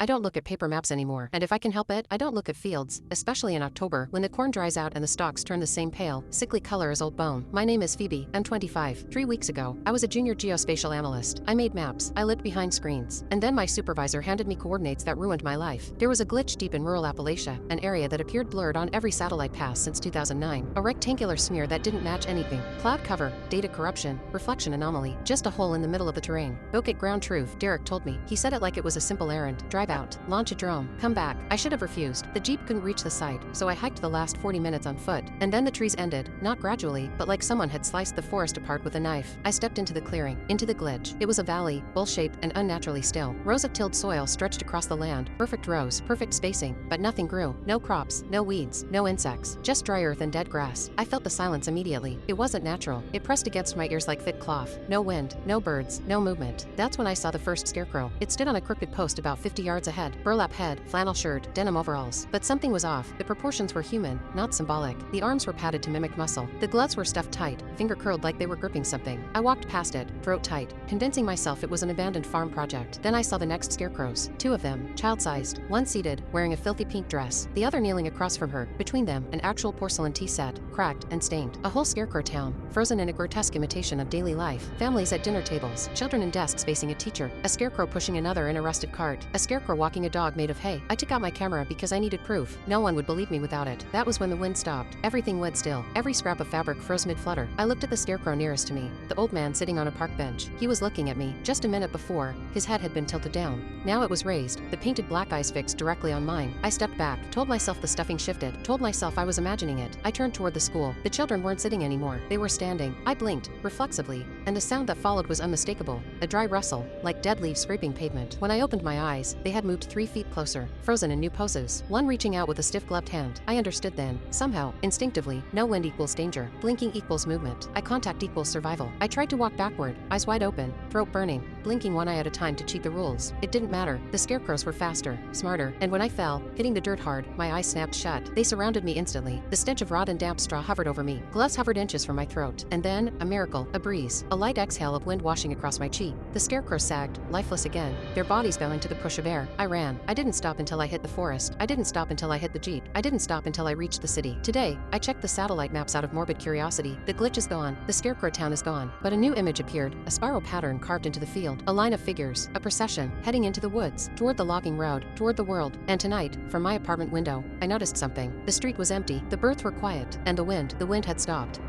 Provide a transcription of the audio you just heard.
I don't look at paper maps anymore, and if I can help it, I don't look at fields, especially in October when the corn dries out and the stalks turn the same pale, sickly color as old bone. My name is Phoebe. I'm 25. 3 weeks ago, I was a junior geospatial analyst. I made maps. I lived behind screens. And then my supervisor handed me coordinates that ruined my life. There was a glitch deep in rural Appalachia, an area that appeared blurred on every satellite pass since 2009. A rectangular smear that didn't match anything. Cloud cover, data corruption, reflection anomaly, just a hole in the middle of the terrain. Book it ground truth, Derek told me. He said it like it was a simple errand. Drive out, launch a drone, come back. I should have refused. The Jeep couldn't reach the site, so I hiked the last 40 minutes on foot. And then the trees ended, not gradually, but like someone had sliced the forest apart with a knife. I stepped into the clearing, into the glitch. It was a valley, bowl-shaped and unnaturally still. Rows of tilled soil stretched across the land, perfect rows, perfect spacing, but nothing grew. No crops, no weeds, no insects, just dry earth and dead grass. I felt the silence immediately. It wasn't natural. It pressed against my ears like thick cloth. No wind, no birds, no movement. That's when I saw the first scarecrow. It stood on a crooked post about 50 yards ahead. Burlap head, flannel shirt, denim overalls. But something was off. The proportions were human, not symbolic. The arms were padded to mimic muscle. The gloves were stuffed tight, finger curled like they were gripping something. I walked past it, throat tight, convincing myself it was an abandoned farm project. Then I saw the next scarecrows. 2 of them, child-sized. One seated, wearing a filthy pink dress. The other kneeling across from her. Between them, an actual porcelain tea set, cracked and stained. A whole scarecrow town, frozen in a grotesque imitation of daily life. Families at dinner tables, children in desks facing a teacher, a scarecrow pushing another in a rusted cart, a scarecrow walking a dog made of hay. I took out my camera because I needed proof. No one would believe me without it. That was when the wind stopped. Everything went still. Every scrap of fabric froze mid-flutter. I looked at the scarecrow nearest to me, the old man sitting on a park bench. He was looking at me. Just a minute before, his head had been tilted down. Now it was raised, the painted black eyes fixed directly on mine. I stepped back, told myself the stuffing shifted, told myself I was imagining it. I turned toward the school. The children weren't sitting anymore. They were standing. I blinked, reflexively, and the sound that followed was unmistakable. A dry rustle, like dead leaves scraping pavement. When I opened my eyes, they had moved 3 feet closer, frozen in new poses, one reaching out with a stiff gloved hand. I understood then, somehow, instinctively, no wind equals danger. Blinking equals movement. Eye contact equals survival. I tried to walk backward, eyes wide open, throat burning, blinking one eye at a time to cheat the rules. It didn't matter. The scarecrows were faster, smarter, and when I fell, hitting the dirt hard, my eyes snapped shut. They surrounded me instantly. The stench of rot and damp straw hovered over me. Gloves hovered inches from my throat. And then, a miracle, a breeze, a light exhale of wind washing across my cheek. The scarecrows sagged, lifeless again. Their bodies fell into the push of air. I ran. I didn't stop until I hit the forest. I didn't stop until I hit the Jeep. I didn't stop until I reached the city. Today, I checked the satellite maps out of morbid curiosity. The glitch is gone. The scarecrow town is gone. But a new image appeared, a spiral pattern carved into the field, a line of figures, a procession, heading into the woods, toward the logging road, toward the world. And tonight, from my apartment window, I noticed something. The street was empty, the birds were quiet, and the wind had stopped.